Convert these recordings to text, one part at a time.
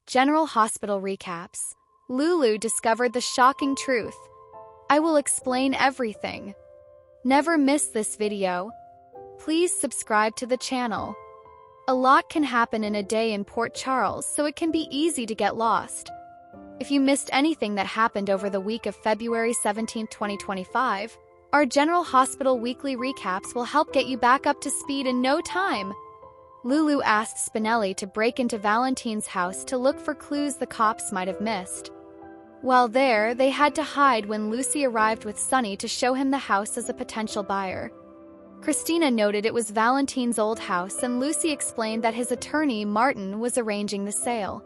General Hospital recaps. Lulu discovered the shocking truth. I will explain everything. Never miss this video. Please subscribe to the channel. A lot can happen in a day in Port Charles, so it can be easy to get lost. If you missed anything that happened over the week of February 17, 2025, our General Hospital weekly recaps will help get you back up to speed in no time. Lulu asked Spinelli to break into Valentine's house to look for clues the cops might have missed. While there, they had to hide when Lucy arrived with Sunny to show him the house as a potential buyer. Christina noted it was Valentine's old house, and Lucy explained that his attorney, Martin, was arranging the sale.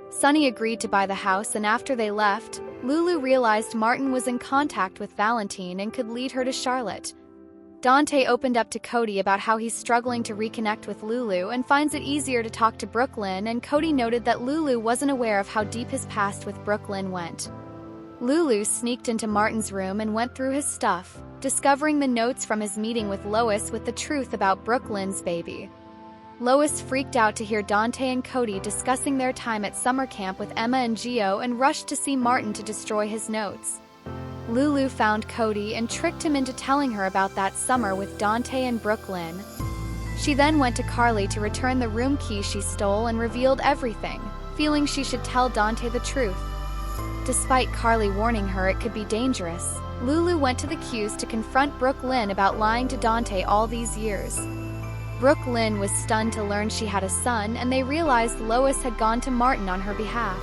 Sunny agreed to buy the house, and after they left, Lulu realized Martin was in contact with Valentine and could lead her to Charlotte. Dante opened up to Cody about how he's struggling to reconnect with Lulu and finds it easier to talk to Brooklyn, and Cody noted that Lulu wasn't aware of how deep his past with Brooklyn went. Lulu sneaked into Martin's room and went through his stuff, discovering the notes from his meeting with Lois with the truth about Brooklyn's baby. Lois freaked out to hear Dante and Cody discussing their time at summer camp with Emma and Gio and rushed to see Martin to destroy his notes. Lulu found Cody and tricked him into telling her about that summer with Dante and Brooklyn. She then went to Carly to return the room key she stole and revealed everything, feeling she should tell Dante the truth. Despite Carly warning her it could be dangerous, Lulu went to the queues to confront Brooklyn about lying to Dante all these years. Brooklyn was stunned to learn she had a son, and they realized Lois had gone to Martin on her behalf.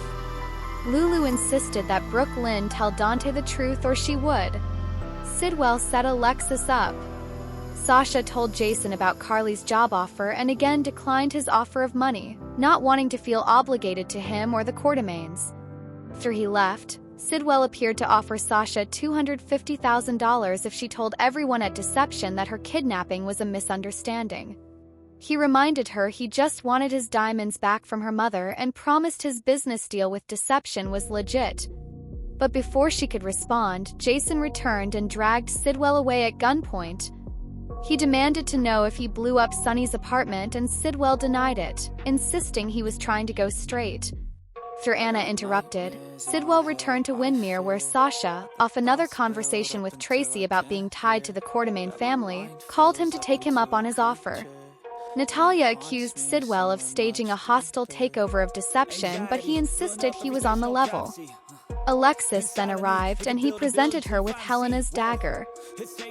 Lulu insisted that Brooklyn tell Dante the truth or she would. Sidwell set Alexis up. Sasha told Jason about Carly's job offer and again declined his offer of money, not wanting to feel obligated to him or the Quartermaines. After he left, Sidwell appeared to offer Sasha $250,000 if she told everyone at Deception that her kidnapping was a misunderstanding. He reminded her he just wanted his diamonds back from her mother and promised his business deal with Deception was legit. But before she could respond, Jason returned and dragged Sidwell away at gunpoint. He demanded to know if he blew up Sunny's apartment, and Sidwell denied it, insisting he was trying to go straight. After Anna interrupted, Sidwell returned to Windmere, where Sasha, off another conversation with Tracy about being tied to the Quartermaine family, called him to take him up on his offer. Natalia accused Sidwell of staging a hostile takeover of Deception, but he insisted he was on the level. Alexis then arrived, and he presented her with Helena's dagger.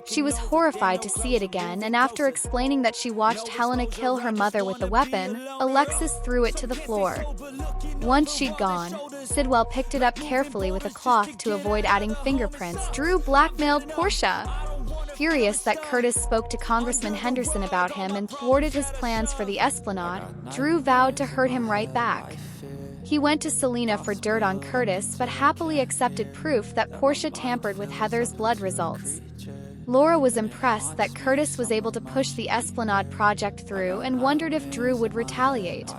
She was horrified to see it again, and after explaining that she watched Helena kill her mother with the weapon, Alexis threw it to the floor. Once she'd gone, Sidwell picked it up carefully with a cloth to avoid adding fingerprints. Drew blackmailed Portia. Furious that Curtis spoke to Congressman Henderson about him and thwarted his plans for the Esplanade, Drew vowed to hurt him right back. He went to Selena for dirt on Curtis but happily accepted proof that Portia tampered with Heather's blood results. Laura was impressed that Curtis was able to push the Esplanade project through and wondered if Drew would retaliate.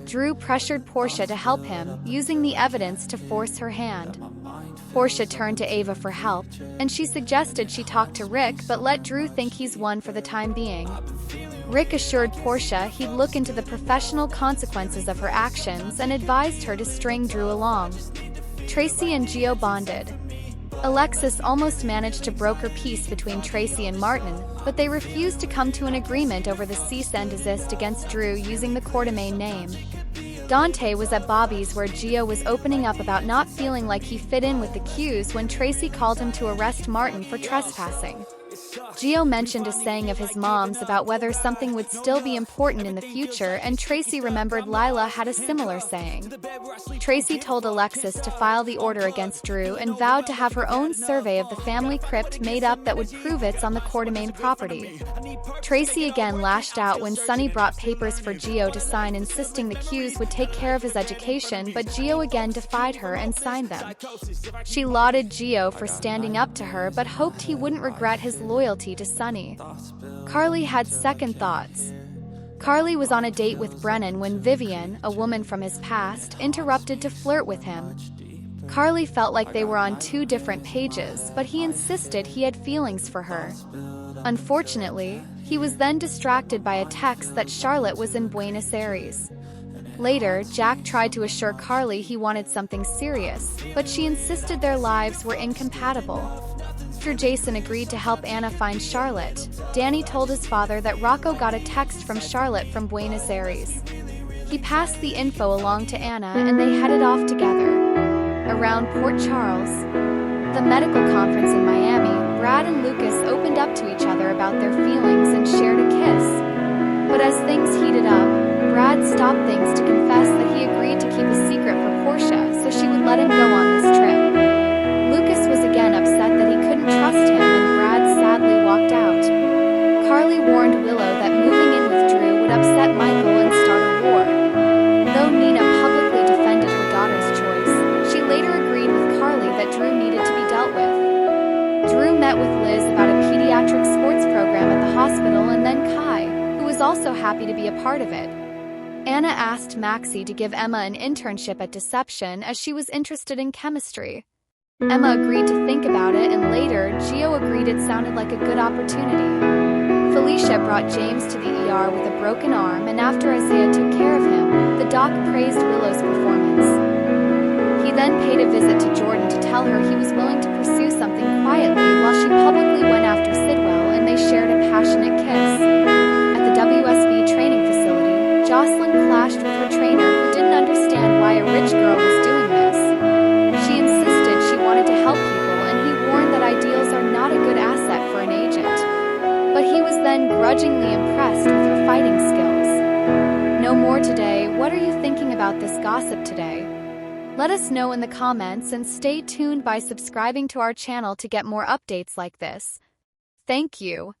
Drew pressured Portia to help him, using the evidence to force her hand. Portia turned to Ava for help, and she suggested she talk to Rick but let Drew think he's won for the time being. Rick assured Portia he'd look into the professional consequences of her actions and advised her to string Drew along. Tracy and Gio bonded. Alexis almost managed to broker peace between Tracy and Martin, but they refused to come to an agreement over the cease and desist against Drew using the Quartermaine name. Dante was at Bobby's, where Gio was opening up about not feeling like he fit in with the cues when Tracy called him to arrest Martin for trespassing. Gio mentioned a saying of his mom's about whether something would still be important in the future, and Tracy remembered Lila had a similar saying. Tracy told Alexis to file the order against Drew and vowed to have her own survey of the family crypt made up that would prove it's on the Quartermaine property. Tracy again lashed out when Sunny brought papers for Gio to sign, insisting the cues would take care of his education, but Gio again defied her and signed them. She lauded Gio for standing up to her but hoped he wouldn't regret his loyalty to Sunny. Carly had second thoughts. Carly was on a date with Brennan when Vivian, a woman from his past, interrupted to flirt with him. Carly felt like they were on two different pages, but he insisted he had feelings for her. Unfortunately, he was then distracted by a text that Charlotte was in Buenos Aires. Later, Jack tried to assure Carly he wanted something serious, but she insisted their lives were incompatible. After Jason agreed to help Anna find Charlotte, Danny told his father that Rocco got a text from Charlotte from Buenos Aires. He passed the info along to Anna and they headed off together. Around Port Charles, the medical conference in Miami, Brad and Lucas opened up to each other about their feelings and shared a kiss. But as things heated up, Brad stopped things to confess that he agreed to keep a secret for Portia so she would let him go on this trip. Lucas was again upset that he couldn't trust him and Brad sadly walked out. Carly warned Willow that moving in with Drew would upset Michael and start a war. Though Nina publicly defended her daughter's choice, she later agreed with Carly that Drew needed to be dealt with. Drew met with Liz about a pediatric sports program at the hospital and then Kai, who was also happy to be a part of it. Anna asked Maxie to give Emma an internship at Deception as she was interested in chemistry. Emma agreed to think about it and later, Gio agreed it sounded like a good opportunity. Felicia brought James to the ER with a broken arm and after Isaiah took care of him, the doc praised Willow's performance. He then paid a visit to Jordan to tell her he was willing to pursue something quietly while she publicly went after Sidwell and they shared a passionate kiss. At the WSB training facility, Jocelyn clashed with her trainer who didn't understand why a rich girl was doing this. She insisted she wanted to help people and he warned that ideals are not a good asset for an agent. But he was then grudgingly impressed with her fighting skills. No more today. What are you thinking about this gossip today? Let us know in the comments and stay tuned by subscribing to our channel to get more updates like this. Thank you.